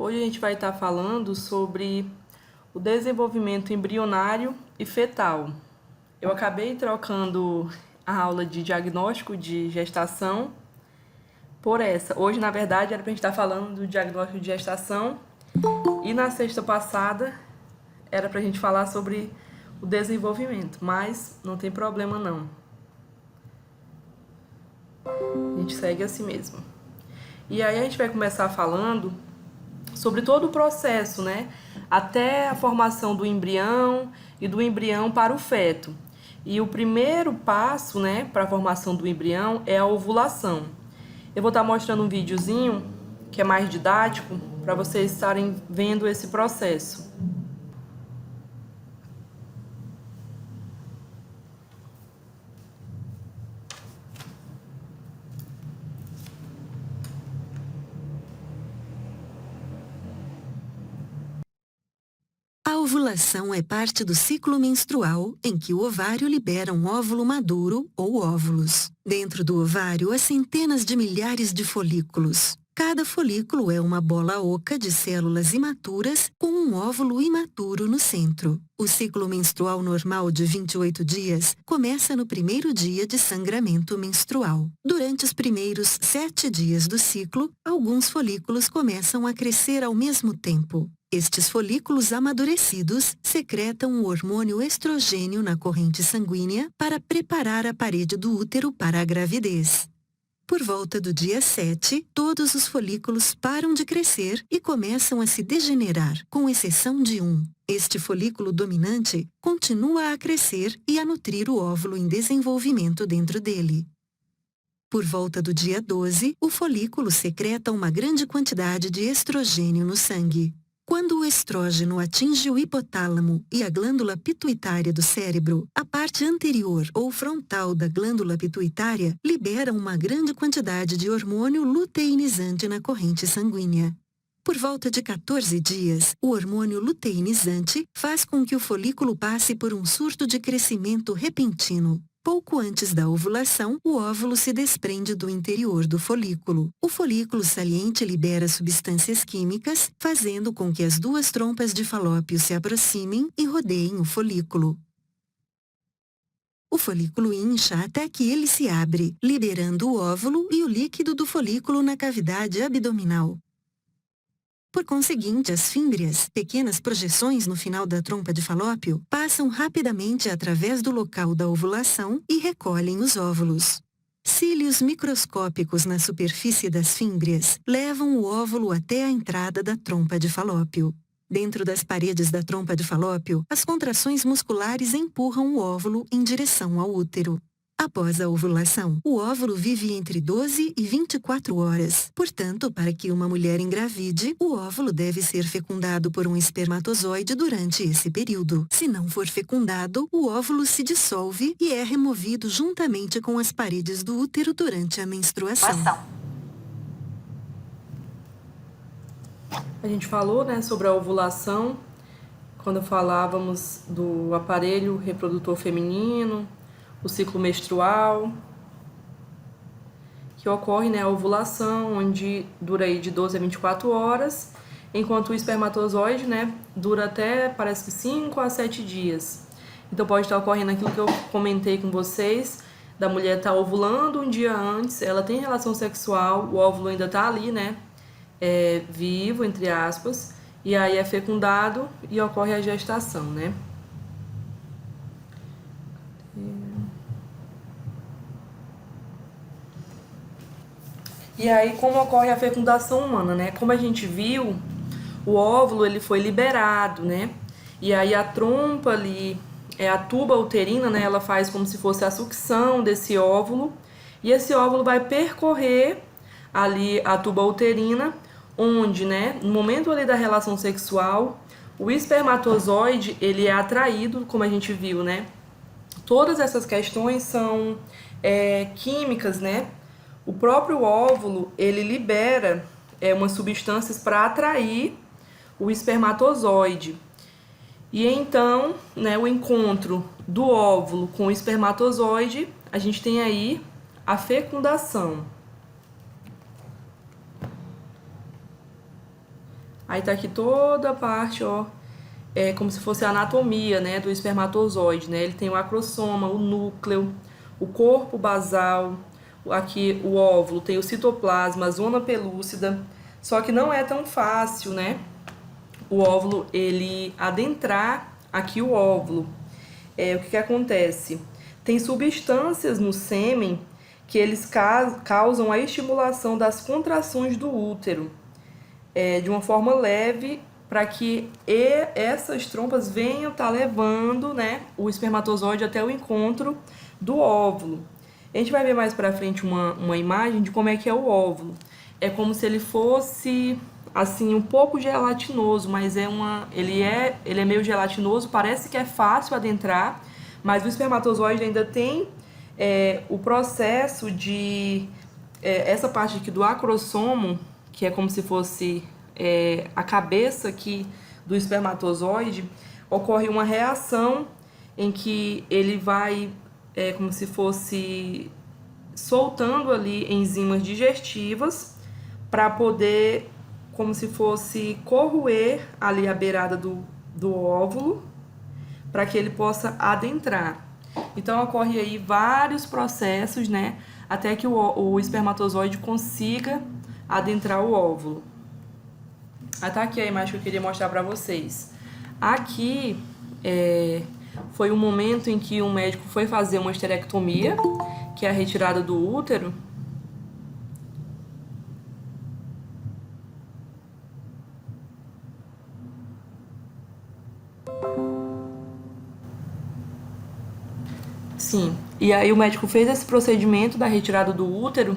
Hoje a gente vai estar falando sobre o desenvolvimento embrionário e fetal. Eu acabei trocando a aula de diagnóstico de gestação por essa. Hoje, na verdade, era para a gente estar falando do diagnóstico de gestação e na sexta passada era para a gente falar sobre o desenvolvimento, mas não tem problema não. A gente segue assim mesmo. E aí a gente vai começar falando sobre todo o processo, né? Até a formação do embrião e do embrião para o feto. E o primeiro passo, né, para a formação do embrião é a ovulação. Eu vou estar mostrando um videozinho que é mais didático para vocês estarem vendo esse processo. A ovulação é parte do ciclo menstrual em que o ovário libera um óvulo maduro ou óvulos. Dentro do ovário há centenas de milhares de folículos. Cada folículo é uma bola oca de células imaturas com um óvulo imaturo no centro. O ciclo menstrual normal de 28 dias começa no primeiro dia de sangramento menstrual. Durante os primeiros 7 dias do ciclo, alguns folículos começam a crescer ao mesmo tempo. Estes folículos amadurecidos secretam o hormônio estrogênio na corrente sanguínea para preparar a parede do útero para a gravidez. Por volta do dia 7, todos os folículos param de crescer e começam a se degenerar, com exceção de um. Este folículo dominante continua a crescer e a nutrir o óvulo em desenvolvimento dentro dele. Por volta do dia 12, o folículo secreta uma grande quantidade de estrogênio no sangue. Quando o estrógeno atinge o hipotálamo e a glândula pituitária do cérebro, a parte anterior ou frontal da glândula pituitária libera uma grande quantidade de hormônio luteinizante na corrente sanguínea. Por volta de 14 dias, o hormônio luteinizante faz com que o folículo passe por um surto de crescimento repentino. Pouco antes da ovulação, o óvulo se desprende do interior do folículo. O folículo saliente libera substâncias químicas, fazendo com que as duas trompas de Falópio se aproximem e rodeiem o folículo. O folículo incha até que ele se abre, liberando o óvulo e o líquido do folículo na cavidade abdominal. Por conseguinte, as fímbrias, pequenas projeções no final da trompa de Falópio, passam rapidamente através do local da ovulação e recolhem os óvulos. Cílios microscópicos na superfície das fímbrias levam o óvulo até a entrada da trompa de Falópio. Dentro das paredes da trompa de Falópio, as contrações musculares empurram o óvulo em direção ao útero. Após a ovulação, o óvulo vive entre 12 e 24 horas. Portanto, para que uma mulher engravide, o óvulo deve ser fecundado por um espermatozoide durante esse período. Se não for fecundado, o óvulo se dissolve e é removido juntamente com as paredes do útero durante a menstruação. A gente falou, né, sobre a ovulação, quando falávamos do aparelho reprodutor feminino, o ciclo menstrual, que ocorre, né, a ovulação, onde dura aí de 12 a 24 horas, enquanto o espermatozoide, né, dura até, parece que 5 a 7 dias. Então pode estar ocorrendo aquilo que eu comentei com vocês, da mulher estar ovulando um dia antes, ela tem relação sexual, o óvulo ainda está ali, né, vivo, entre aspas, e aí é fecundado e ocorre a gestação, né. E aí, como ocorre a fecundação humana, né? Como a gente viu, o óvulo ele foi liberado, né? E aí a trompa ali, a tuba uterina, né? Ela faz como se fosse a sucção desse óvulo. E esse óvulo vai percorrer ali a tuba uterina, onde, né? No momento ali da relação sexual, o espermatozoide, ele é atraído, como a gente viu, né? Todas essas questões são químicas, né? O próprio óvulo, ele libera umas substâncias para atrair o espermatozoide. E então, né, o encontro do óvulo com o espermatozoide, a gente tem aí a fecundação. Aí tá aqui toda a parte, ó, é como se fosse a anatomia, né, do espermatozoide, né? Ele tem o acrossoma, o núcleo, o corpo basal, aqui o óvulo, tem o citoplasma, a zona pelúcida. Só que não é tão fácil, né? O óvulo, ele adentrar aqui o óvulo. O que acontece? Tem substâncias no sêmen que eles causam a estimulação das contrações do útero, de uma forma leve, para que essas trompas venham estar levando, né, o espermatozoide até o encontro do óvulo. A gente vai ver mais pra frente uma imagem de como é que é o óvulo. É como se ele fosse, assim, um pouco gelatinoso, mas ele é meio gelatinoso, parece que é fácil adentrar, mas o espermatozoide ainda tem o processo de... essa parte aqui do acrossomo, que é como se fosse a cabeça aqui do espermatozoide, ocorre uma reação em que ele vai, como se fosse soltando ali enzimas digestivas para poder, como se fosse corroer ali a beirada do óvulo, para que ele possa adentrar. Então ocorre aí vários processos, né, até que o espermatozoide consiga adentrar o óvulo. Até aqui a imagem que eu queria mostrar para vocês. Aqui foi um momento em que um médico foi fazer uma esterectomia, que é a retirada do útero. Sim, e aí o médico fez esse procedimento da retirada do útero,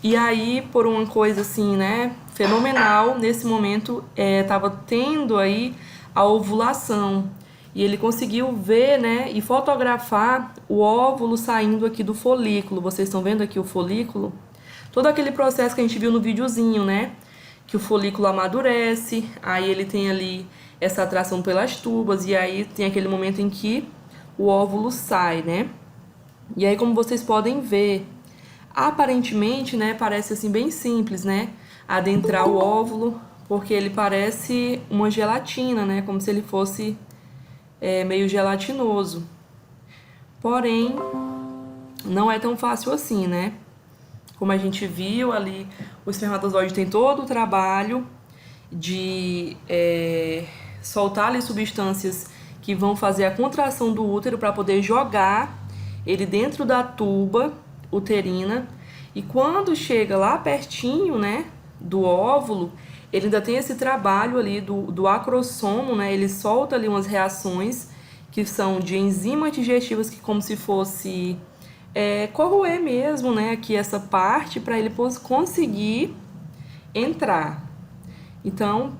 e aí, por uma coisa assim, né, fenomenal, nesse momento estava tendo aí a ovulação. E ele conseguiu ver, né, e fotografar o óvulo saindo aqui do folículo. Vocês estão vendo aqui o folículo? Todo aquele processo que a gente viu no videozinho, né? Que o folículo amadurece, aí ele tem ali essa atração pelas tubas, e aí tem aquele momento em que o óvulo sai, né? E aí, como vocês podem ver, aparentemente, né, parece assim bem simples, né? Adentrar o óvulo, porque ele parece uma gelatina, né? Como se ele fosse meio gelatinoso. Porém, não é tão fácil assim, né? Como a gente viu ali, o espermatozoide tem todo o trabalho de soltar ali substâncias que vão fazer a contração do útero para poder jogar ele dentro da tuba uterina. E quando chega lá pertinho, né, do óvulo, ele ainda tem esse trabalho ali do acrossomo, né? Ele solta ali umas reações que são de enzimas digestivas, que como se fosse corroer mesmo, né, aqui essa parte, para ele conseguir entrar. Então,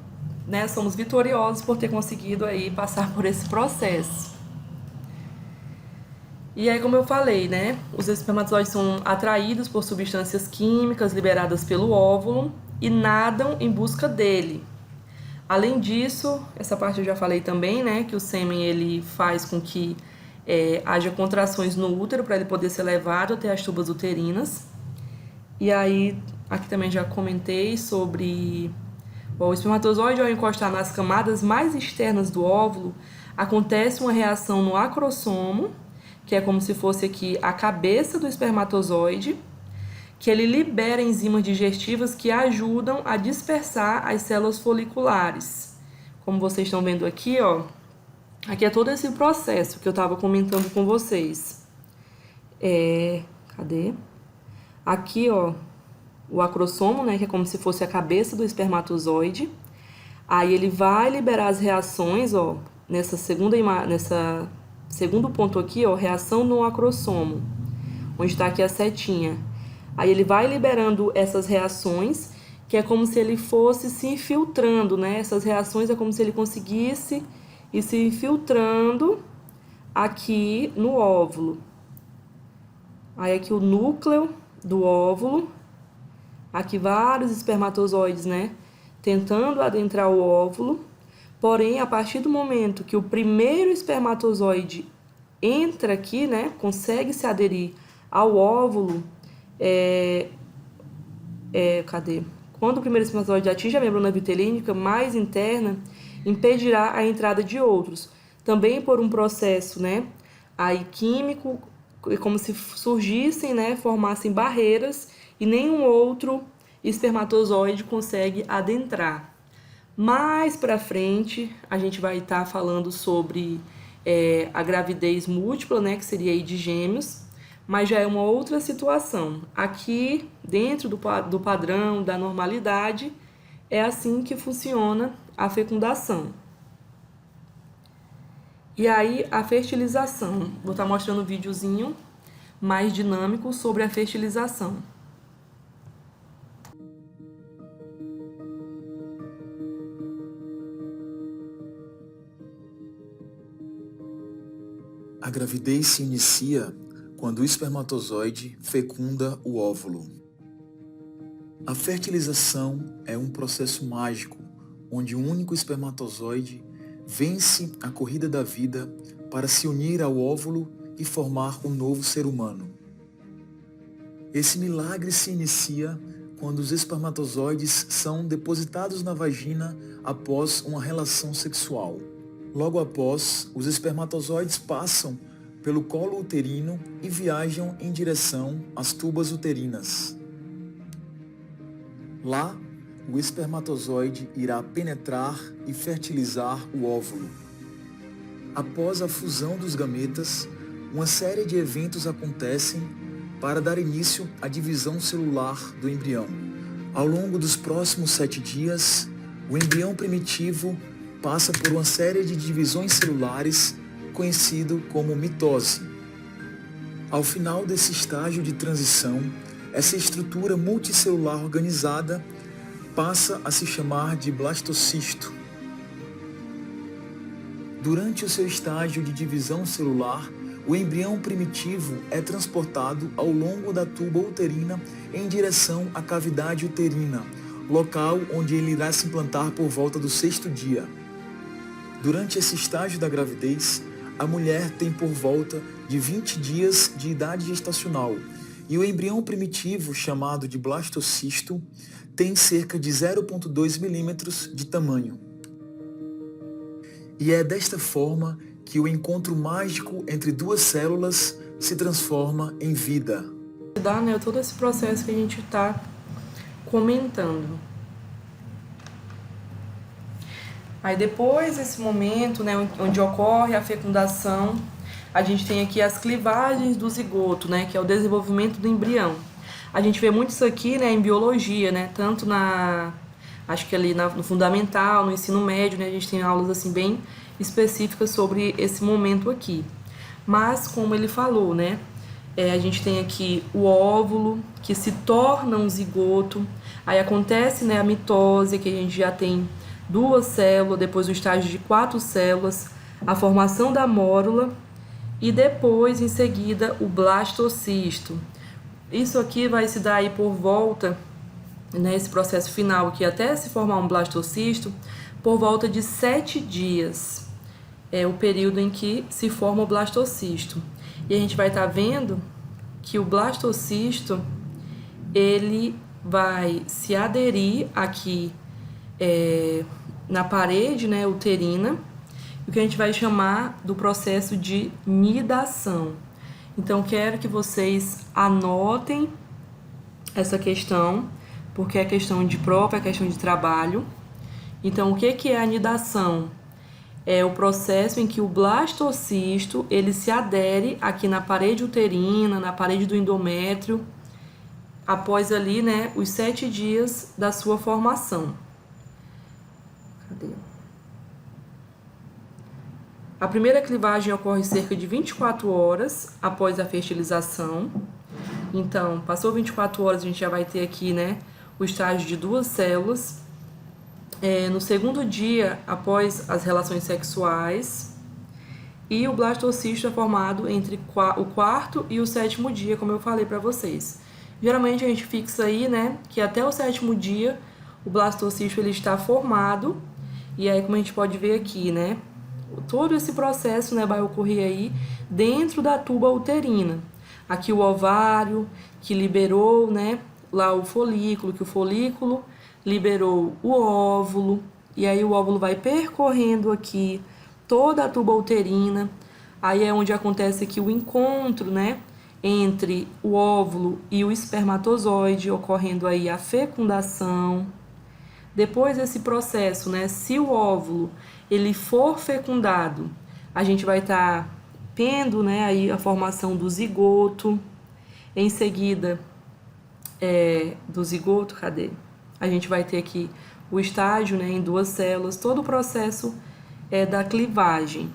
né, somos vitoriosos por ter conseguido aí passar por esse processo. E aí, como eu falei, né, os espermatozoides são atraídos por substâncias químicas liberadas pelo óvulo e nadam em busca dele. Além disso, essa parte eu já falei também, né, que o sêmen ele faz com que haja contrações no útero para ele poder ser levado até as tubas uterinas. E aí, aqui também já comentei sobre o espermatozoide, ao encostar nas camadas mais externas do óvulo, acontece uma reação no acrossomo, que é como se fosse aqui a cabeça do espermatozoide, que ele libera enzimas digestivas que ajudam a dispersar as células foliculares. Como vocês estão vendo aqui, ó, aqui é todo esse processo que eu estava comentando com vocês. Cadê? Aqui, ó, o acrossomo, né, que é como se fosse a cabeça do espermatozoide. Aí ele vai liberar as reações, ó, nessa segundo ponto aqui, ó, reação no acrossomo, onde está aqui a setinha. Aí ele vai liberando essas reações, que é como se ele fosse se infiltrando, né? Essas reações é como se ele conseguisse ir se infiltrando aqui no óvulo. Aí aqui o núcleo do óvulo, aqui vários espermatozoides, né? Tentando adentrar o óvulo. Porém, a partir do momento que o primeiro espermatozoide entra aqui, né? Consegue se aderir ao óvulo, cadê? quando o primeiro espermatozoide atinge a membrana vitelínica mais interna, impedirá a entrada de outros. Também por um processo, né, aí químico, como se surgissem, né, formassem barreiras e nenhum outro espermatozoide consegue adentrar. Mais para frente, a gente vai estar falando sobre a gravidez múltipla, né, que seria aí de gêmeos, mas já é uma outra situação. Aqui, dentro do padrão, da normalidade, é assim que funciona a fecundação. E aí, a fertilização. Vou estar mostrando um videozinho mais dinâmico sobre a fertilização. A gravidez se inicia quando o espermatozoide fecunda o óvulo. A fertilização é um processo mágico, onde um único espermatozoide vence a corrida da vida para se unir ao óvulo e formar um novo ser humano. Esse milagre se inicia quando os espermatozoides são depositados na vagina após uma relação sexual. Logo após, os espermatozoides passam pelo colo uterino e viajam em direção às tubas uterinas. Lá, o espermatozoide irá penetrar e fertilizar o óvulo. Após a fusão dos gametas, uma série de eventos acontecem para dar início à divisão celular do embrião. Ao longo dos próximos 7 dias, o embrião primitivo passa por uma série de divisões celulares, conhecido como mitose. Ao final desse estágio de transição, essa estrutura multicelular organizada passa a se chamar de blastocisto. Durante o seu estágio de divisão celular, o embrião primitivo é transportado ao longo da tuba uterina em direção à cavidade uterina, local onde ele irá se implantar por volta do 6º dia. Durante esse estágio da gravidez, a mulher tem por volta de 20 dias de idade gestacional e o embrião primitivo, chamado de blastocisto, tem cerca de 0,2 milímetros de tamanho. E é desta forma que o encontro mágico entre duas células se transforma em vida. Dá, né, todo esse processo que a gente está comentando. Aí depois desse momento, né, onde ocorre a fecundação, a gente tem aqui as clivagens do zigoto, né, que é o desenvolvimento do embrião. A gente vê muito isso aqui, né, em biologia, né, tanto acho que ali no fundamental, no ensino médio, né, a gente tem aulas assim bem específicas sobre esse momento aqui. Mas como ele falou, né, a gente tem aqui o óvulo que se torna um zigoto, aí acontece, né, a mitose, que a gente já tem 2 células, depois o estágio de 4 células, a formação da mórula e depois, em seguida, o blastocisto. Isso aqui vai se dar aí por volta, né, esse processo final aqui, até se formar um blastocisto, por volta de 7 dias. É o período em que se forma o blastocisto. E a gente vai estar vendo que o blastocisto, ele vai se aderir aqui na parede, né, uterina, o que a gente vai chamar do processo de nidação. Então, quero que vocês anotem essa questão, porque é questão de prova, é questão de trabalho. Então, o que é a nidação? É o processo em que o blastocisto, ele se adere aqui na parede uterina, na parede do endométrio, após ali, né, os 7 dias da sua formação. Cadê? A primeira clivagem ocorre cerca de 24 horas após a fertilização. Então, passou 24 horas, a gente já vai ter aqui, né, o estágio de 2 células. No segundo dia, após as relações sexuais. E o blastocisto é formado entre o 4º e o 7º dia, como eu falei para vocês. Geralmente a gente fixa aí, né, que até o 7º dia o blastocisto ele está formado. E aí, como a gente pode ver aqui, né, todo esse processo, né, vai ocorrer aí dentro da tuba uterina. Aqui o ovário que liberou, né, lá o folículo, que o folículo liberou o óvulo, e aí o óvulo vai percorrendo aqui toda a tuba uterina. Aí é onde acontece aqui o encontro, né, entre o óvulo e o espermatozoide, ocorrendo aí a fecundação. Depois desse processo, né, se o óvulo ele for fecundado, a gente vai estar tendo, né, aí a formação do zigoto. Em seguida, do zigoto, cadê? A gente vai ter aqui o estágio, né, em 2 células, todo o processo da clivagem.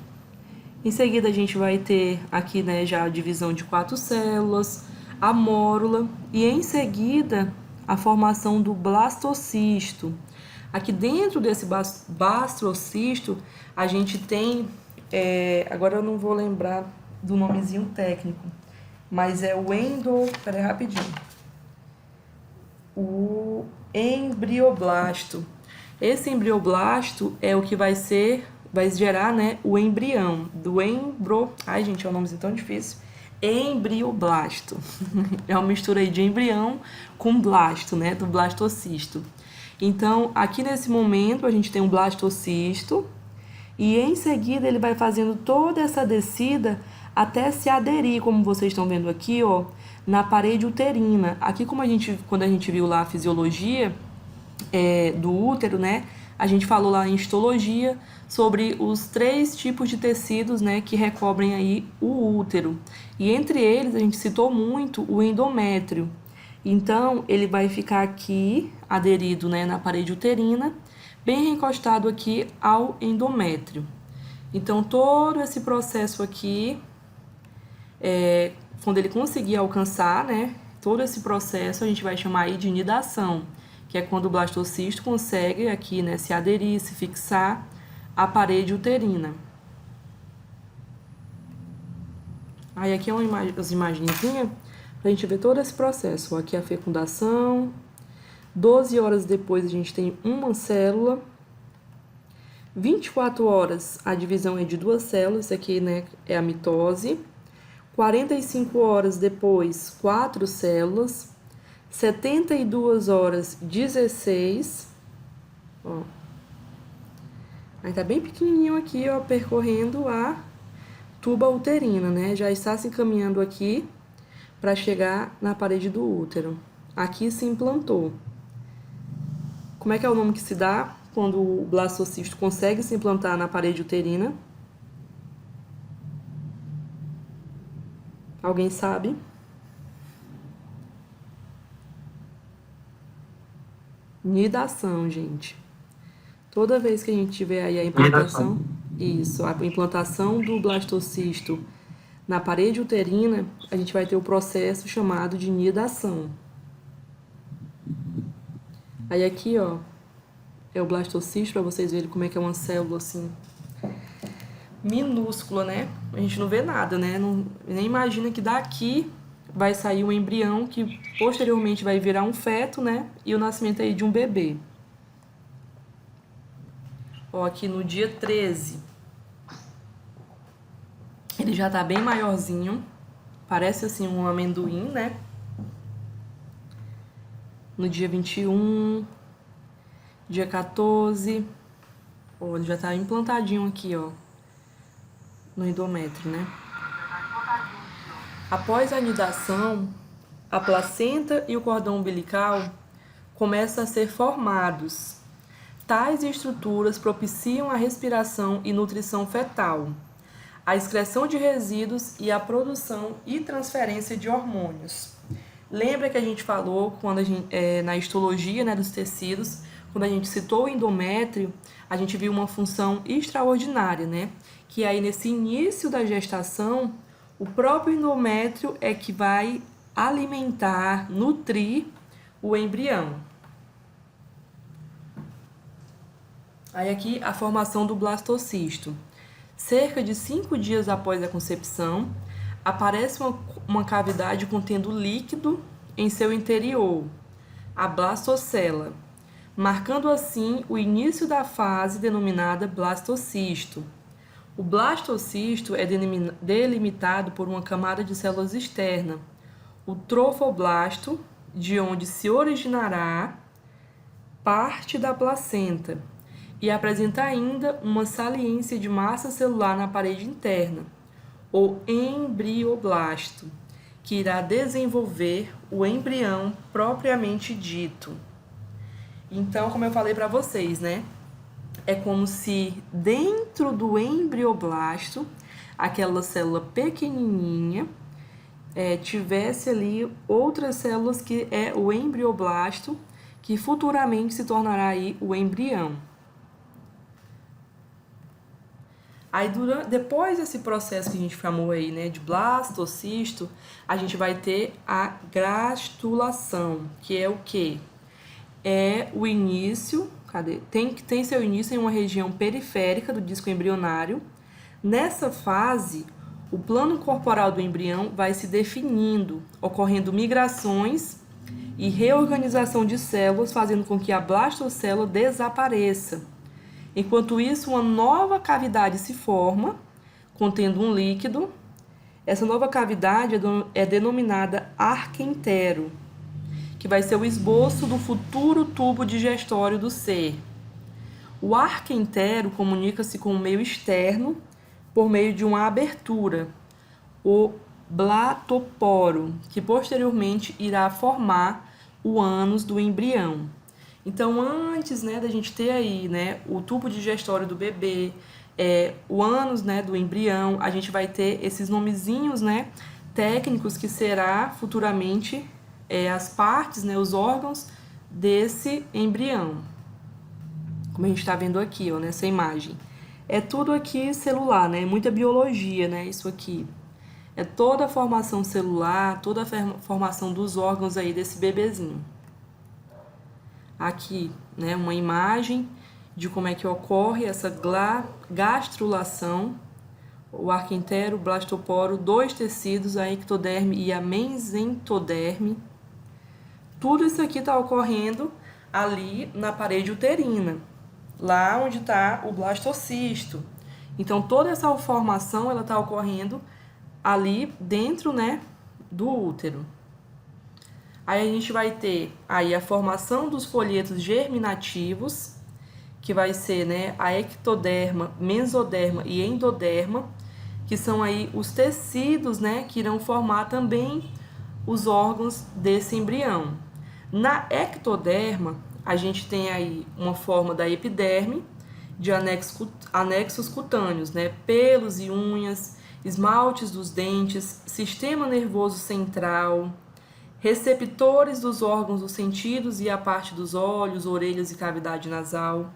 Em seguida, a gente vai ter aqui, né, já a divisão de 4 células, a mórula, e em seguida a formação do blastocisto. Aqui dentro desse blastocisto, a gente tem, agora eu não vou lembrar do nomezinho técnico, mas é o peraí rapidinho, o embrioblasto. Esse embrioblasto é o que vai gerar, né, o embrião ai gente, é um nomezinho tão difícil, embrioblasto. É uma mistura aí de embrião com blasto, né, do blastocisto. Então, aqui nesse momento, a gente tem um blastocisto e em seguida ele vai fazendo toda essa descida até se aderir, como vocês estão vendo aqui, ó, na parede uterina. Aqui, quando a gente viu lá a fisiologia do útero, né, a gente falou lá em histologia sobre os 3 tipos de tecidos, né, que recobrem aí o útero. E entre eles, a gente citou muito o endométrio. Então, ele vai ficar aqui, aderido, né, na parede uterina, bem encostado aqui ao endométrio. Então, todo esse processo aqui, quando ele conseguir alcançar, né, todo esse processo a gente vai chamar aí de nidação, que é quando o blastocisto consegue aqui, né, se aderir, se fixar à parede uterina. Aí aqui é as imagenzinhas para a gente ver todo esse processo. Aqui a fecundação, 12 horas depois a gente tem uma célula, 24 horas a divisão é de 2 células, isso aqui, né, é a mitose, 45 horas depois 4 células, 72 horas 16, ó. Aí tá bem pequenininho aqui, ó, percorrendo a tuba uterina, né? Já está se encaminhando aqui para chegar na parede do útero. Aqui se implantou. Como é que é o nome que se dá quando o blastocisto consegue se implantar na parede uterina? Alguém sabe? Nidação, gente. Toda vez que a gente tiver aí a implantação, a implantação do blastocisto na parede uterina, a gente vai ter o processo chamado de nidação. Aí aqui, ó, é o blastocisto, para vocês verem como é que é uma célula assim minúscula, né? A gente não vê nada, né? Nem imagina que daqui vai sair um embrião que posteriormente vai virar um feto, né? E o nascimento aí de um bebê. Ó, aqui no dia 13, ele já tá bem maiorzinho, parece assim um amendoim, né? No dia 21, dia 14, ó, ele já tá implantadinho aqui, ó, no endométrio, né? Após a nidação, a placenta e o cordão umbilical começam a ser formados. Tais estruturas propiciam a respiração e nutrição fetal, a excreção de resíduos e a produção e transferência de hormônios. Lembra que a gente falou quando na histologia, né, dos tecidos, quando a gente citou o endométrio, a gente viu uma função extraordinária, né? Que aí nesse início da gestação, o próprio endométrio é que vai alimentar, nutrir o embrião. Aí aqui a formação do blastocisto. Cerca de 5 dias após a concepção, aparece uma cavidade contendo líquido em seu interior, a blastocela, marcando assim o início da fase denominada blastocisto. O blastocisto é delimitado por uma camada de células externa, o trofoblasto, de onde se originará parte da placenta e apresenta ainda uma saliência de massa celular na parede interna, o embrioblasto, que irá desenvolver o embrião propriamente dito. Então, como eu falei para vocês, né? É como se dentro do embrioblasto, aquela célula pequenininha, tivesse ali outras células que é o embrioblasto, que futuramente se tornará aí o embrião. Aí, depois desse processo que a gente chamou aí, né, de blastocisto, a gente vai ter a gastrulação, que é o quê? É o início, tem seu início em uma região periférica do disco embrionário. Nessa fase, o plano corporal do embrião vai se definindo, ocorrendo migrações e reorganização de células, fazendo com que a blastocélula desapareça. Enquanto isso, uma nova cavidade se forma, contendo um líquido. Essa nova cavidade é denominada arquentero, que vai ser o esboço do futuro tubo digestório do ser. O arquentero comunica-se com o meio externo por meio de uma abertura, o blatoporo, que posteriormente irá formar o ânus do embrião. Então, antes, né, da gente ter aí, né, o tubo digestório do bebê, o ânus, né, do embrião, a gente vai ter esses nomezinhos, né, técnicos que será futuramente as partes, né, os órgãos desse embrião. Como a gente está vendo aqui, ó, nessa imagem. É tudo aqui celular, né, muita biologia, né, isso aqui. É toda a formação celular, toda a formação dos órgãos aí desse bebezinho. Aqui, né, uma imagem de como é que ocorre essa gastrulação, o arquentero, o blastoporo, dois tecidos, a ectoderme e a mesentoderme. Tudo isso aqui está ocorrendo ali na parede uterina, lá onde está o blastocisto. Então, toda essa formação ela está ocorrendo ali dentro, né, do útero. Aí a gente vai ter aí a formação dos folhetos germinativos, que vai ser, né, a ectoderma, mesoderma e endoderma, que são aí os tecidos, né, que irão formar também os órgãos desse embrião. Na ectoderma, a gente tem aí uma forma da epiderme, de anexos cutâneos, né, pelos e unhas, esmaltes dos dentes, sistema nervoso central, receptores dos órgãos dos sentidos e a parte dos olhos, orelhas e cavidade nasal.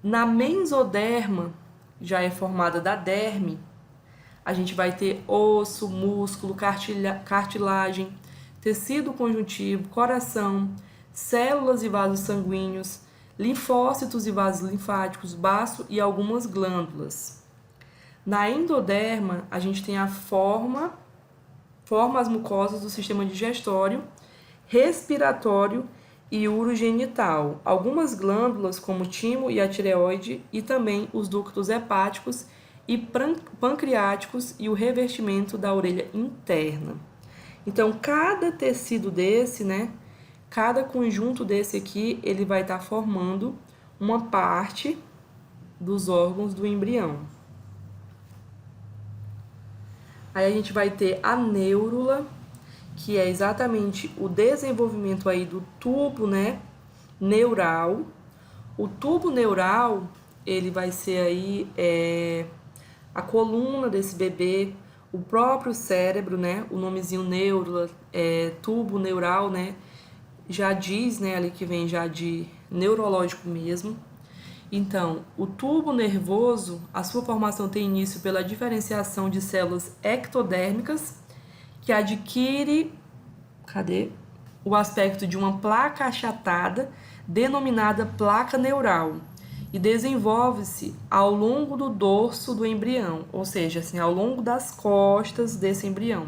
Na mesoderma, já é formada da derme, a gente vai ter osso, músculo, cartilagem, tecido conjuntivo, coração, células e vasos sanguíneos, linfócitos e vasos linfáticos, baço e algumas glândulas. Na endoderma, a gente tem a forma as mucosas do sistema digestório, respiratório e urogenital. Algumas glândulas, como o timo e a tireoide, e também os ductos hepáticos e pancreáticos e o revestimento da orelha interna. Então, cada tecido desse, né, cada conjunto desse aqui, ele vai estar formando uma parte dos órgãos do embrião. Aí a gente vai ter a neurula, que é exatamente o desenvolvimento aí do tubo, né, neural. O tubo neural, ele vai ser aí a coluna desse bebê, o próprio cérebro, né, o nomezinho neurula, tubo neural, né, já diz, né, ali que vem já de neurológico mesmo. Então, o tubo nervoso, a sua formação tem início pela diferenciação de células ectodérmicas, que adquire, o aspecto de uma placa achatada, denominada placa neural, e desenvolve-se ao longo do dorso do embrião, ou seja, assim, ao longo das costas desse embrião.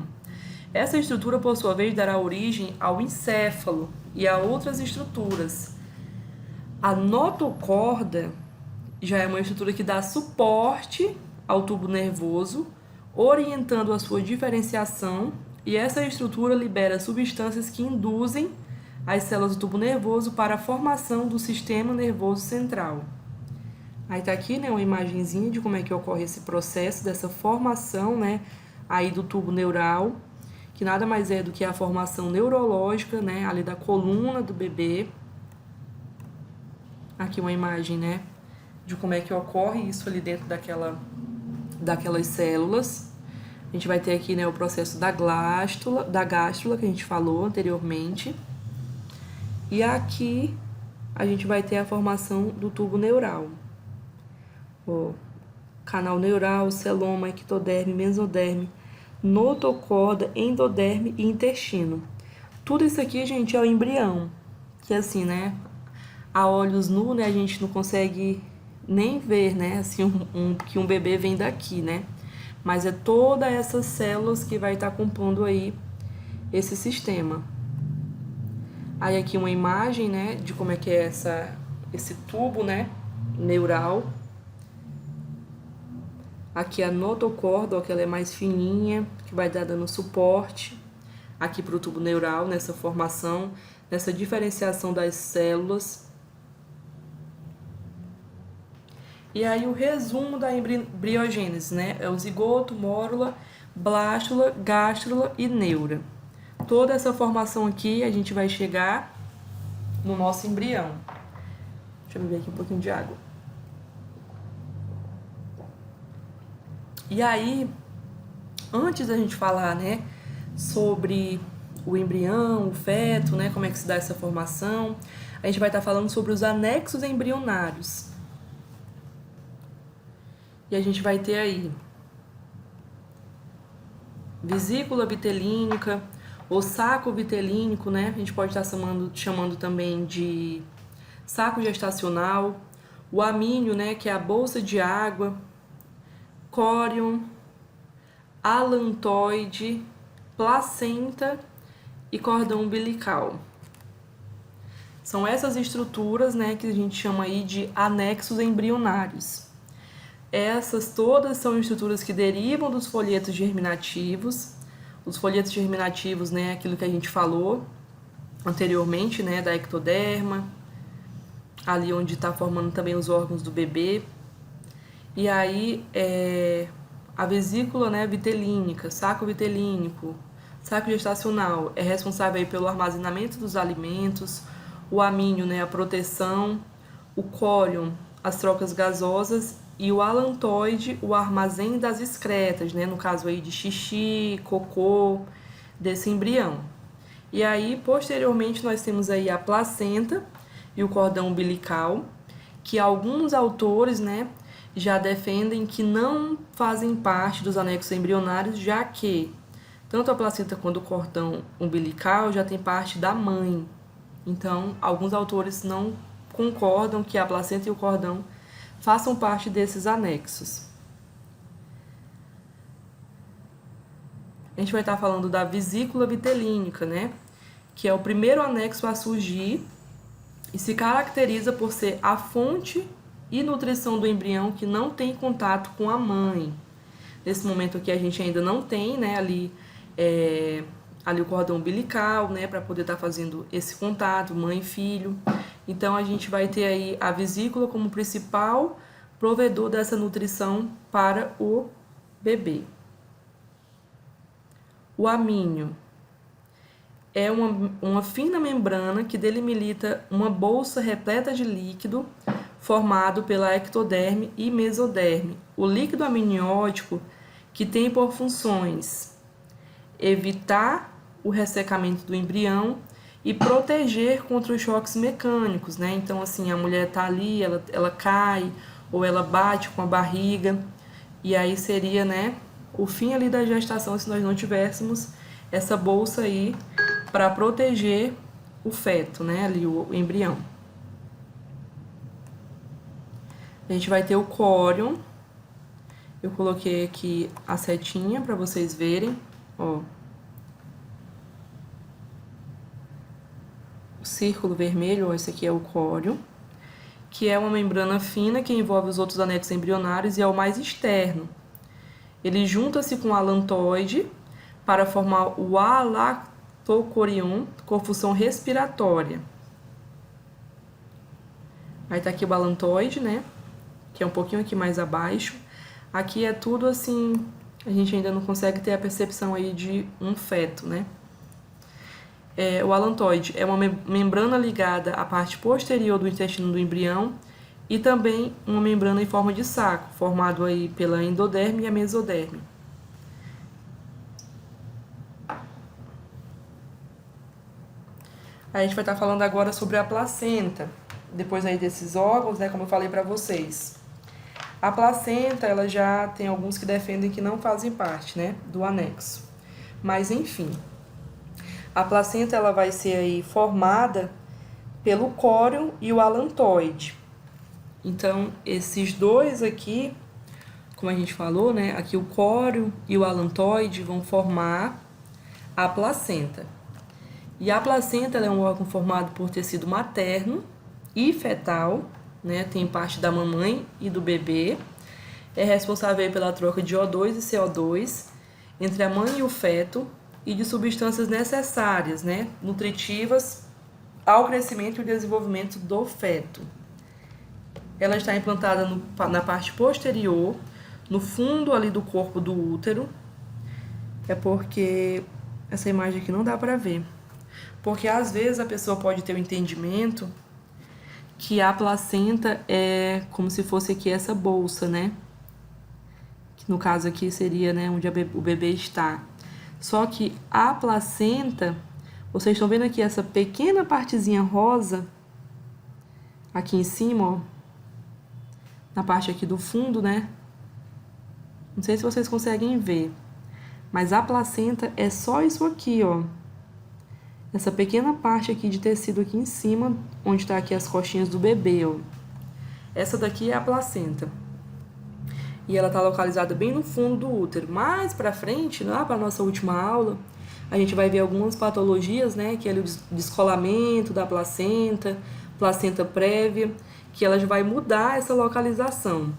Essa estrutura, por sua vez, dará origem ao encéfalo e a outras estruturas. A notocorda já é uma estrutura que dá suporte ao tubo nervoso, orientando a sua diferenciação, e essa estrutura libera substâncias que induzem as células do tubo nervoso para a formação do sistema nervoso central. Aí tá aqui, né, uma imagenzinha de como é que ocorre esse processo dessa formação, né, aí do tubo neural, que nada mais é do que a formação neurológica, né, ali da coluna do bebê. Aqui uma imagem, né, de como é que ocorre isso ali dentro daquelas células. A gente vai ter aqui, né, o processo da gástrula que a gente falou anteriormente. E aqui a gente vai ter a formação do tubo neural. Ó, canal neural, celoma, ectoderme, mesoderme, notocorda, endoderme e intestino. Tudo isso aqui, gente, é o embrião. Que assim, né, a olhos nus, né, a gente não consegue nem ver, né, assim, que um bebê vem daqui, né? Mas é todas essas células que vai estar compondo aí esse sistema. Aí aqui uma imagem, né, de como é que é esse tubo, né, neural. Aqui a notocorda, ó, que ela é mais fininha, que vai dar dando suporte aqui para o tubo neural, nessa formação, nessa diferenciação das células. E aí o resumo da embriogênese, né, é o zigoto, mórula, blástula, gástrula e neura. Toda essa formação aqui a gente vai chegar no nosso embrião. Deixa eu beber aqui um pouquinho de água. E aí, antes da gente falar, né, sobre o embrião, o feto, né, como é que se dá essa formação, a gente vai estar falando sobre os anexos embrionários. E a gente vai ter aí vesícula vitelínica, ou saco vitelínico, né, a gente pode estar chamando também de saco gestacional, o amínio, né, que é a bolsa de água, córion, alantoide, placenta e cordão umbilical. São essas estruturas, né, que a gente chama aí de anexos embrionários. Essas todas são estruturas que derivam dos folhetos germinativos. Os folhetos germinativos, né, aquilo que a gente falou anteriormente, né, da ectoderma, ali onde está formando também os órgãos do bebê. E aí, a vesícula, né, vitelínica, saco vitelínico, saco gestacional é responsável aí pelo armazenamento dos alimentos, o amínio, né, a proteção, o córion, as trocas gasosas e o alantoide, o armazém das excretas, né, no caso aí de xixi, cocô, desse embrião. E aí, posteriormente, nós temos aí a placenta e o cordão umbilical, que alguns autores, né, já defendem que não fazem parte dos anexos embrionários, já que tanto a placenta quanto o cordão umbilical já tem parte da mãe. Então, alguns autores não concordam que a placenta e o cordão façam parte desses anexos. A gente vai estar falando da vesícula vitelínica, né? Que é o primeiro anexo a surgir e se caracteriza por ser a fonte e nutrição do embrião que não tem contato com a mãe. Nesse momento aqui a gente ainda não tem, né, ali o cordão umbilical, né, para poder estar fazendo esse contato, mãe e filho. Então a gente vai ter aí a vesícula como principal provedor dessa nutrição para o bebê. O amínio é uma fina membrana que delimita uma bolsa repleta de líquido formado pela ectoderme e mesoderme. O líquido amniótico que tem por funções evitar o ressecamento do embrião e proteger contra os choques mecânicos, né? Então, assim, a mulher tá ali, ela cai ou ela bate com a barriga, e aí seria, né, o fim ali da gestação se nós não tivéssemos essa bolsa aí para proteger o feto, né, ali o embrião. A gente vai ter o córion. Eu coloquei aqui a setinha para vocês verem, ó. O círculo vermelho, ó, esse aqui é o córion, que é uma membrana fina que envolve os outros anexos embrionários e é o mais externo. Ele junta-se com o alantoide para formar o alactocorion, com função respiratória. Aí tá aqui o balantoide, né? Que é um pouquinho aqui mais abaixo. Aqui é tudo assim, a gente ainda não consegue ter a percepção aí de um feto, né? O alantoide é uma membrana ligada à parte posterior do intestino do embrião e também uma membrana em forma de saco, formado aí pela endoderme e a mesoderme. A gente vai estar falando agora sobre a placenta, depois aí desses órgãos, né, como eu falei para vocês. A placenta, ela já tem alguns que defendem que não fazem parte, né, do anexo. Mas, enfim, a placenta ela vai ser aí formada pelo córeo e o alantoide. Então, esses dois aqui, como a gente falou, né, aqui o córeo e o alantoide vão formar a placenta. E a placenta ela é um órgão formado por tecido materno e fetal, né, tem parte da mamãe e do bebê. É responsável pela troca de O2 e CO2 entre a mãe e o feto e de substâncias necessárias, né, nutritivas ao crescimento e desenvolvimento do feto. Ela está implantada na parte posterior, no fundo ali do corpo do útero. É porque essa imagem aqui não dá para ver. Porque às vezes a pessoa pode ter o entendimento que a placenta é como se fosse aqui essa bolsa, né? Que no caso aqui seria, né, onde o bebê está. Só que a placenta, vocês estão vendo aqui essa pequena partezinha rosa aqui em cima, ó, na parte aqui do fundo, né? Não sei se vocês conseguem ver, mas a placenta é só isso aqui, ó. Essa pequena parte aqui de tecido aqui em cima, onde tá aqui as costinhas do bebê, ó. Essa daqui é a placenta. E ela tá localizada bem no fundo do útero. Mais pra frente, lá pra nossa última aula, a gente vai ver algumas patologias, né? Que é o descolamento da placenta prévia, que ela já vai mudar essa localização.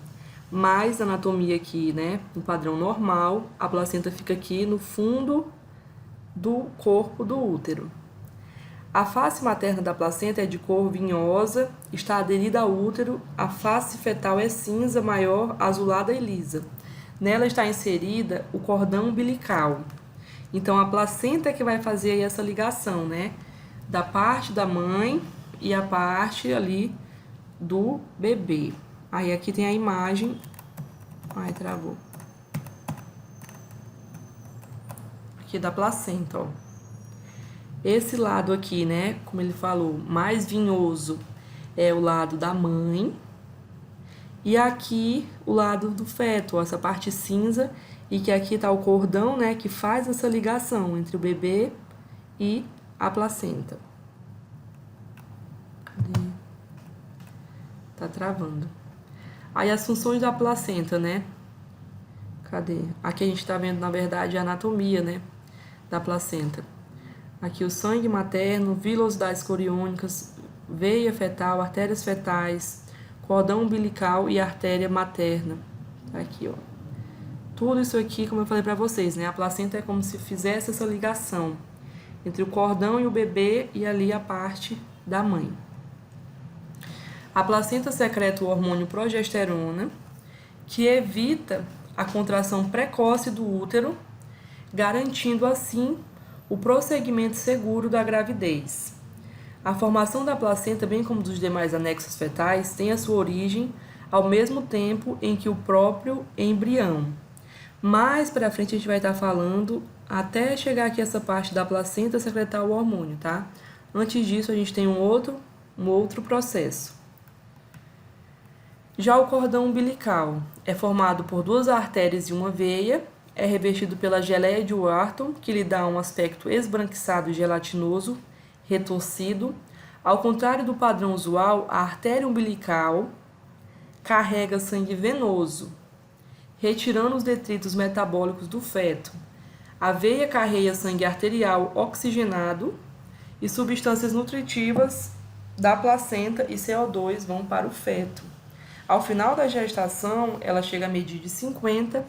Mas a anatomia aqui, né? No padrão normal, a placenta fica aqui no fundo do corpo do útero. A face materna da placenta é de cor vinhosa, está aderida ao útero, a face fetal é cinza, maior, azulada e lisa. Nela está inserida o cordão umbilical. Então, a placenta é que vai fazer aí essa ligação, né? Da parte da mãe e a parte ali do bebê. Aí, aqui tem a imagem. Ai, travou. Aqui da placenta, ó. Esse lado aqui, né, como ele falou, mais vinhoso é o lado da mãe. E aqui o lado do feto, ó, essa parte cinza. E que aqui tá o cordão, né, que faz essa ligação entre o bebê e a placenta. Cadê? Tá travando. Aí as funções da placenta, né? Cadê? Aqui a gente tá vendo, na verdade, a anatomia, né, da placenta. Aqui o sangue materno, vilosidades coriônicas, veia fetal, artérias fetais, cordão umbilical e artéria materna. Tá aqui, ó. Tudo isso aqui, como eu falei pra vocês, né? A placenta é como se fizesse essa ligação entre o cordão e o bebê e ali a parte da mãe. A placenta secreta o hormônio progesterona, que evita a contração precoce do útero, garantindo assim o prosseguimento seguro da gravidez. A formação da placenta, bem como dos demais anexos fetais, tem a sua origem ao mesmo tempo em que o próprio embrião. Mais para frente a gente vai estar falando até chegar aqui essa parte da placenta secretar o hormônio, tá? Antes disso a gente tem um outro processo. Já o cordão umbilical é formado por 2 artérias e uma veia, é revestido pela geleia de Wharton, que lhe dá um aspecto esbranquiçado e gelatinoso, retorcido. Ao contrário do padrão usual, a artéria umbilical carrega sangue venoso, retirando os detritos metabólicos do feto. A veia carrega sangue arterial oxigenado e substâncias nutritivas da placenta e CO2 vão para o feto. Ao final da gestação, ela chega a medir de 50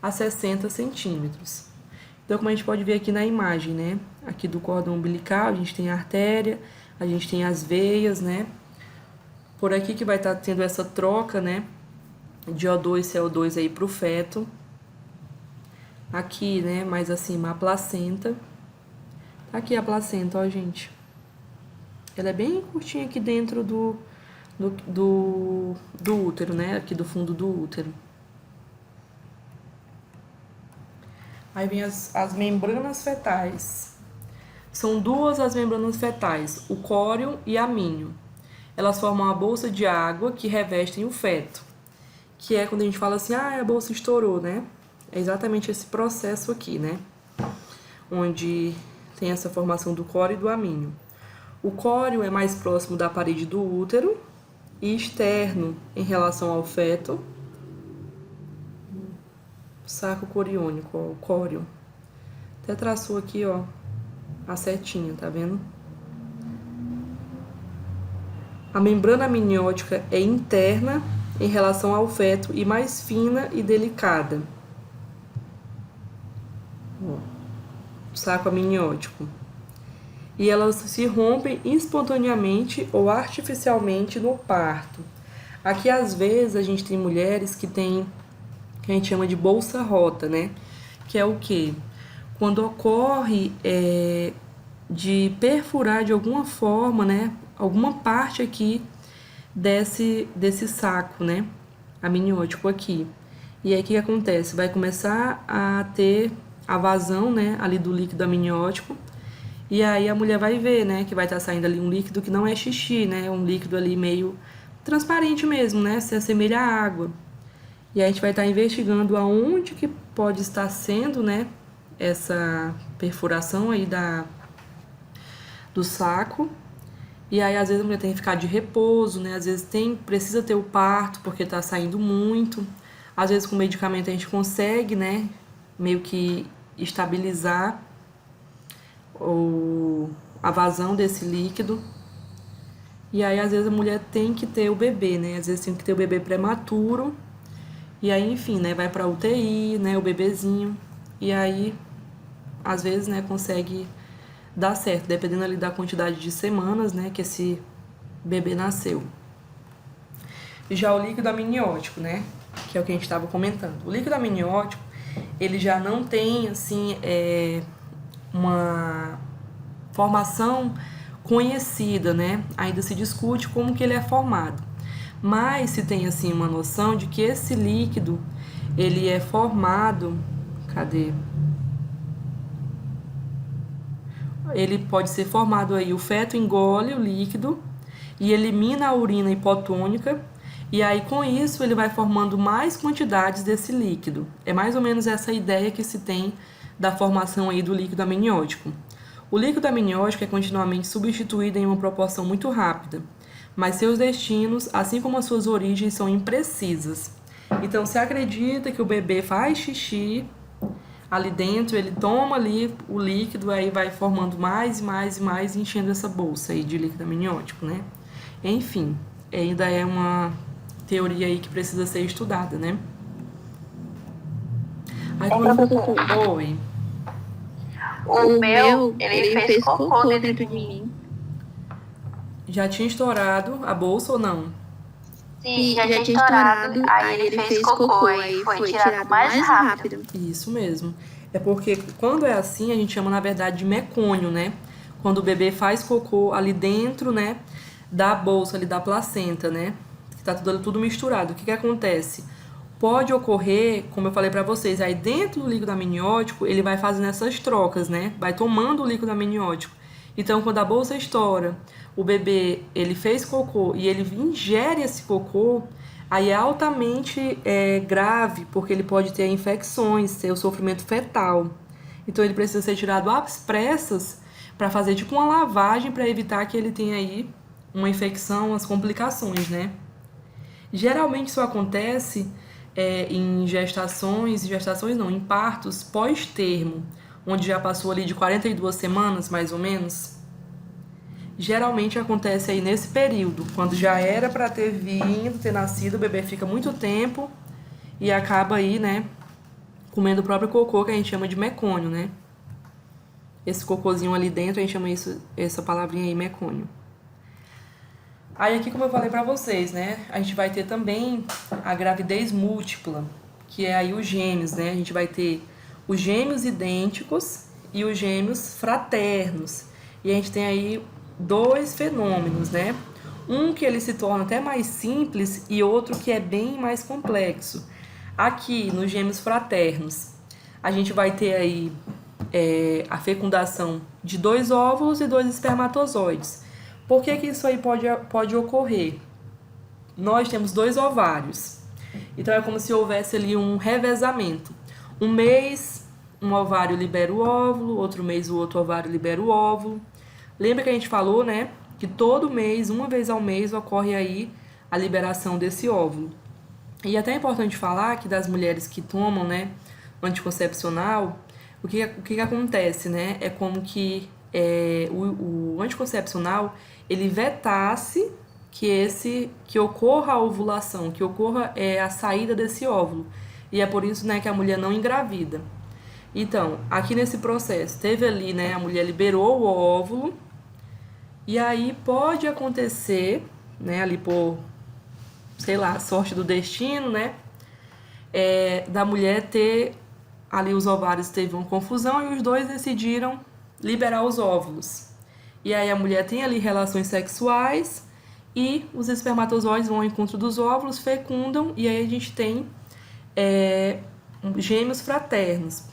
a 60 centímetros. Então, como a gente pode ver aqui na imagem, né? Aqui do cordão umbilical, a gente tem a artéria, a gente tem as veias, né? Por aqui que vai estar tendo essa troca, né? De O2 e CO2 aí pro feto. Aqui, né? Mais acima, a placenta. Aqui a placenta, ó, gente. Ela é bem curtinha aqui dentro do útero, né? Aqui do fundo do útero. Aí vem as membranas fetais. São duas as membranas fetais, o córeo e a amínio. Elas formam a bolsa de água que revestem o feto. Que é quando a gente fala assim, a bolsa estourou, né? É exatamente esse processo aqui, né? Onde tem essa formação do córeo e do amínio. O córeo é mais próximo da parede do útero e externo em relação ao feto. Saco coriônico, ó, o córeo. Até traçou aqui, ó, a setinha, tá vendo? A membrana amniótica é interna em relação ao feto e mais fina e delicada. Ó, saco amniótico. E elas se rompem espontaneamente ou artificialmente no parto. Aqui, às vezes, a gente tem mulheres que tem, que a gente chama de bolsa rota, né? Que é o quê? Quando ocorre de perfurar de alguma forma, né? Alguma parte aqui desse saco, né? Amniótico aqui. E aí, o que acontece? Vai começar a ter a vazão, né? Ali do líquido amniótico. E aí a mulher vai ver, né, que vai estar saindo ali um líquido que não é xixi, né, um líquido ali meio transparente mesmo, né, se assemelha à água. E aí a gente vai estar investigando aonde que pode estar sendo, né, essa perfuração aí do saco. E aí às vezes a mulher tem que ficar de repouso, né, às vezes precisa ter o parto porque tá saindo muito. Às vezes com medicamento a gente consegue, né, meio que estabilizar a vazão desse líquido. E aí, às vezes, a mulher tem que ter o bebê, né? Às vezes tem que ter o bebê prematuro. E aí, enfim, né? Vai pra UTI, né? O bebezinho. E aí, às vezes, né? Consegue dar certo, dependendo ali da quantidade de semanas, né? Que esse bebê nasceu. Já o líquido amniótico, né? Que é o que a gente estava comentando. O líquido amniótico, ele já não tem, assim, uma formação conhecida, né? Ainda se discute como que ele é formado. Mas se tem, assim, uma noção de que esse líquido, ele é formado... Cadê? Ele pode ser formado aí, o feto engole o líquido e elimina a urina hipotônica, e aí com isso ele vai formando mais quantidades desse líquido. É mais ou menos essa ideia que se tem da formação aí do líquido amniótico. O líquido amniótico é continuamente substituído em uma proporção muito rápida, mas seus destinos, assim como as suas origens, são imprecisas. Então, se acredita que o bebê faz xixi ali dentro, ele toma ali o líquido, aí vai formando mais e mais e mais, enchendo essa bolsa aí de líquido amniótico, né? Enfim, ainda é uma teoria aí que precisa ser estudada, né? Aí, professor. Oi. O meu, ele fez cocô dentro de mim. Já tinha estourado a bolsa ou não? Sim, já tinha estourado. Aí ele fez cocô, aí foi tirado mais rápido. Isso mesmo. É porque quando é assim, a gente chama, na verdade, de mecônio, né? Quando o bebê faz cocô ali dentro, né, da bolsa, ali da placenta, né? Que tá tudo misturado. O que acontece? Pode ocorrer, como eu falei pra vocês, aí dentro do líquido amniótico, ele vai fazendo essas trocas, né? Vai tomando o líquido amniótico. Então, quando a bolsa estoura, o bebê, ele fez cocô e ele ingere esse cocô, aí é altamente grave, porque ele pode ter infecções, ter o sofrimento fetal. Então, ele precisa ser tirado às pressas para fazer tipo uma lavagem para evitar que ele tenha aí uma infecção, as complicações, né? Geralmente isso acontece em em partos pós-termo, onde já passou ali de 42 semanas, mais ou menos. Geralmente acontece aí nesse período, quando já era para ter nascido, o bebê fica muito tempo e acaba aí, né, comendo o próprio cocô, que a gente chama de mecônio, né? esse cocôzinho ali dentro, a gente chama essa palavrinha aí, mecônio. Aí aqui, como eu falei pra vocês, né, a gente vai ter também a gravidez múltipla, que é aí os gêmeos, né, a gente vai ter os gêmeos idênticos e os gêmeos fraternos. E a gente tem aí dois fenômenos, né, um que ele se torna até mais simples e outro que é bem mais complexo. Aqui, nos gêmeos fraternos, a gente vai ter aí a fecundação de 2 óvulos e 2 espermatozoides. Por que isso aí pode ocorrer? Nós temos 2 ovários. Então, é como se houvesse ali um revezamento. Um mês, um ovário libera o óvulo, outro mês o outro ovário libera o óvulo. Lembra que a gente falou, né, que todo mês, uma vez ao mês, ocorre aí a liberação desse óvulo. E até é importante falar que das mulheres que tomam, né, anticoncepcional, o que acontece, né, é como que o anticoncepcional, ele vetasse que ocorra a ovulação, que ocorra a saída desse óvulo. E é por isso, né, que a mulher não engravida. Então, aqui nesse processo, teve ali, né, a mulher liberou o óvulo, e aí pode acontecer, né, ali por, sei lá, sorte do destino, né, da mulher ter, ali os ovários teve uma confusão e os dois decidiram liberar os óvulos. E aí a mulher tem ali relações sexuais e os espermatozoides vão ao encontro dos óvulos, fecundam, e aí a gente tem gêmeos fraternos,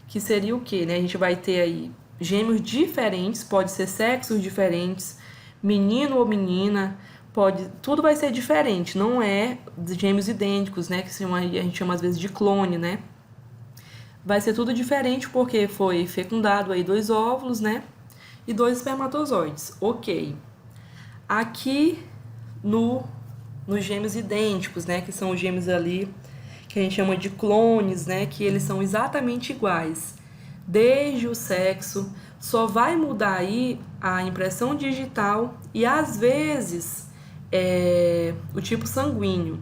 que seria o quê, né? A gente vai ter aí gêmeos diferentes, pode ser sexos diferentes, menino ou menina, tudo vai ser diferente, não é gêmeos idênticos, né? Que a gente chama às vezes de clone, né? Vai ser tudo diferente porque foi fecundado aí 2 óvulos, né? E 2 espermatozoides. Ok. Aqui nos gêmeos idênticos, né? Que são os gêmeos ali que a gente chama de clones, né? Que eles são exatamente iguais. Desde o sexo, só vai mudar aí a impressão digital e às vezes o tipo sanguíneo.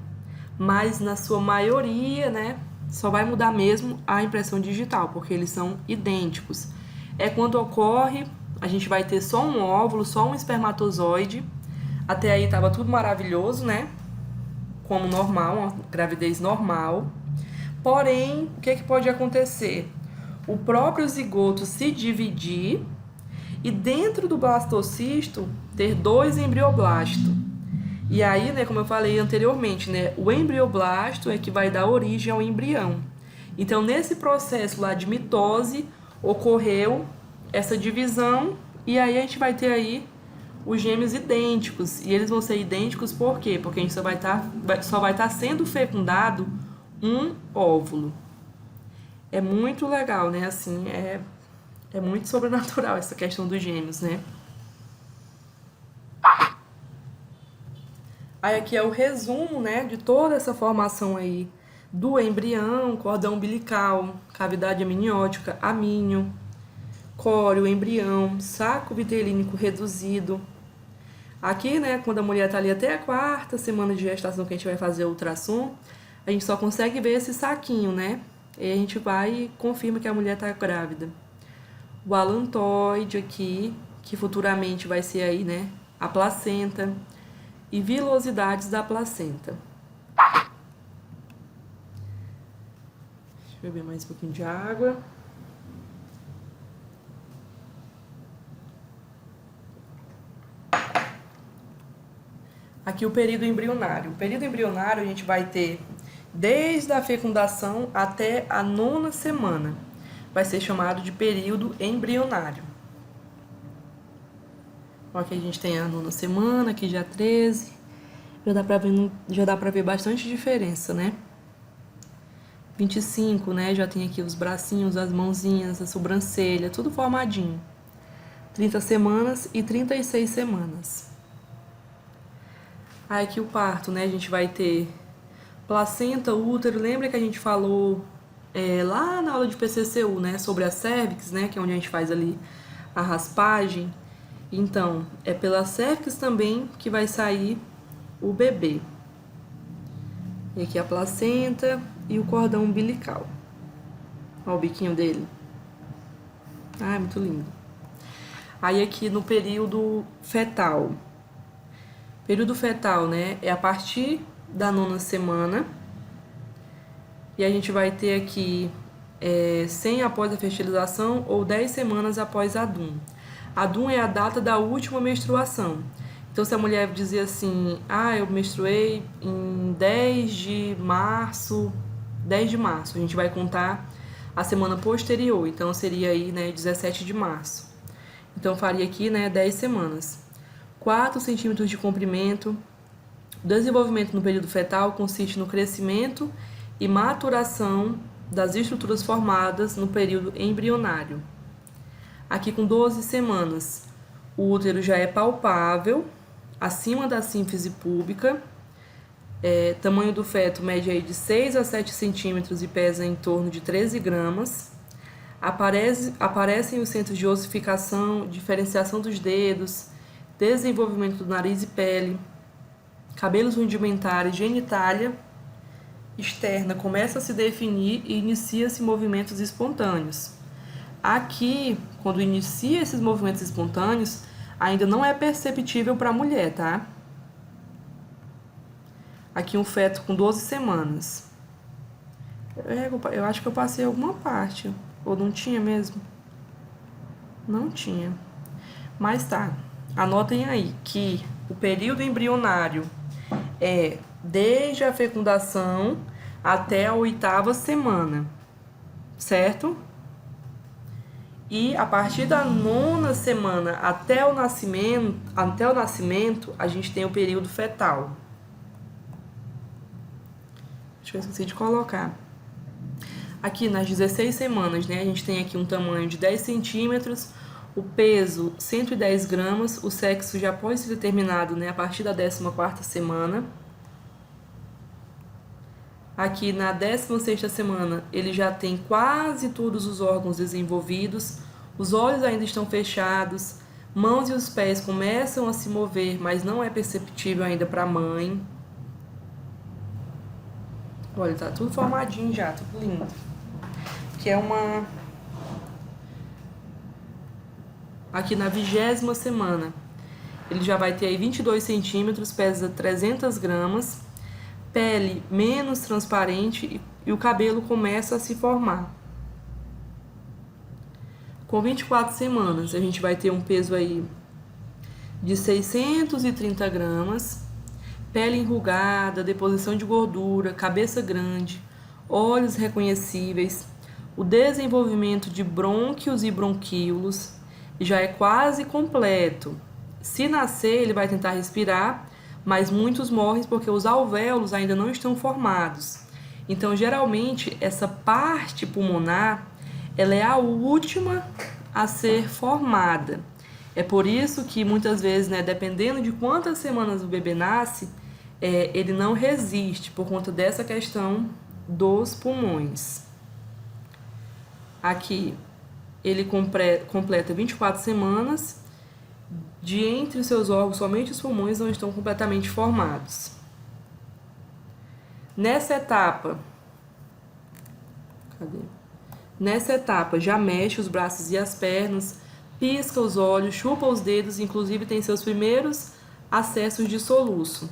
Mas na sua maioria, né? Só vai mudar mesmo a impressão digital, porque eles são idênticos. Quando ocorre, a gente vai ter só um óvulo, só um espermatozoide. Até aí estava tudo maravilhoso, né? Como normal, uma gravidez normal. Porém, o que pode acontecer? O próprio zigoto se dividir e dentro do blastocisto ter 2 embrioblastos. E aí, né, como eu falei anteriormente, né, o embrioblasto é que vai dar origem ao embrião. Então, nesse processo lá de mitose, ocorreu essa divisão e aí a gente vai ter aí os gêmeos idênticos. E eles vão ser idênticos por quê? Porque a gente só vai estar sendo fecundado um óvulo. É muito legal, né? Assim, é muito sobrenatural essa questão dos gêmeos, né? Aí aqui é o resumo, né, de toda essa formação aí do embrião, cordão umbilical, cavidade amniótica, amínio, córeo, embrião, saco vitelínico reduzido. Aqui, né, quando a mulher tá ali até a 4ª semana de gestação que a gente vai fazer o ultrassom, a gente só consegue ver esse saquinho, né? E a gente vai e confirma que a mulher tá grávida. O alantoide aqui, que futuramente vai ser aí, né, a placenta. E vilosidades da placenta. Deixa eu beber mais um pouquinho de água. Aqui o período embrionário. O período embrionário a gente vai ter desde a fecundação até a 9ª semana. Vai ser chamado de período embrionário. Aqui a gente tem a 9ª semana, aqui já 13. Já dá pra ver bastante diferença, né? 25, né? Já tem aqui os bracinhos, as mãozinhas, a sobrancelha, tudo formadinho. 30 semanas e 36 semanas. Aí aqui o parto, né? A gente vai ter placenta, útero. Lembra que a gente falou lá na aula de PCCU, né? Sobre a cérvix, né? Que é onde a gente faz ali a raspagem. Então, é pela cérvix também que vai sair o bebê. E aqui a placenta e o cordão umbilical. Olha o biquinho dele. Ah, é muito lindo. Aí aqui no período fetal. Período fetal, né, é a partir da 9ª semana. E a gente vai ter aqui 100 após a fertilização ou 10 semanas após a DUM. A DUM é a data da última menstruação. Então, se a mulher dizer assim, eu menstruei em 10 de março, a gente vai contar a semana posterior. Então, seria aí, 17 de março. Então, faria aqui, 10 semanas. 4 centímetros de comprimento. O desenvolvimento no período fetal consiste no crescimento e maturação das estruturas formadas no período embrionário. Aqui com 12 semanas, o útero já é palpável, acima da sínfise púbica. Tamanho do feto mede aí de 6 a 7 centímetros e pesa em torno de 13 gramas. Aparecem os centros de ossificação, diferenciação dos dedos, desenvolvimento do nariz e pele, cabelos rudimentares, genitália externa começa a se definir e inicia-se movimentos espontâneos. Aqui, quando inicia esses movimentos espontâneos, ainda não é perceptível para a mulher, tá? Aqui um feto com 12 semanas. Eu acho que eu passei alguma parte. Ou não tinha mesmo? Não tinha. Mas tá. Anotem aí que o período embrionário é desde a fecundação até a 8ª semana, certo? E a partir da 9ª semana até o nascimento, a gente tem o período fetal. Acho que eu esqueci de colocar. Aqui nas 16 semanas, a gente tem aqui um tamanho de 10 centímetros, o peso 110 gramas, o sexo já pode ser determinado, a partir da 14ª semana. Aqui na 16ª semana, ele já tem quase todos os órgãos desenvolvidos, os olhos ainda estão fechados, mãos e os pés começam a se mover, mas não é perceptível ainda para a mãe. Olha, tá tudo formadinho já, tudo lindo. Que é uma... Aqui na 20ª semana, ele já vai ter aí 22 centímetros, pesa 300 gramas, pele menos transparente e o cabelo começa a se formar. Com 24 semanas, a gente vai ter um peso aí de 630 gramas, pele enrugada, deposição de gordura, cabeça grande, olhos reconhecíveis, o desenvolvimento de brônquios e bronquíolos já é quase completo. Se nascer, ele vai tentar respirar, mas muitos morrem porque os alvéolos ainda não estão formados. Então, geralmente, essa parte pulmonar, ela é a última a ser formada. É por isso que, muitas vezes, dependendo de quantas semanas o bebê nasce, ele não resiste, por conta dessa questão dos pulmões. Aqui, ele completa 24 semanas. De entre os seus órgãos, somente os pulmões não estão completamente formados. Nessa etapa, já mexe os braços e as pernas, pisca os olhos, chupa os dedos, inclusive tem seus primeiros acessos de soluço.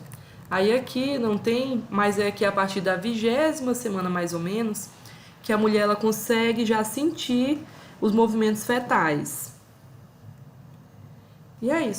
Aí aqui não tem, mas é que a partir da 20ª semana, mais ou menos, que a mulher ela consegue já sentir os movimentos fetais. E é isso.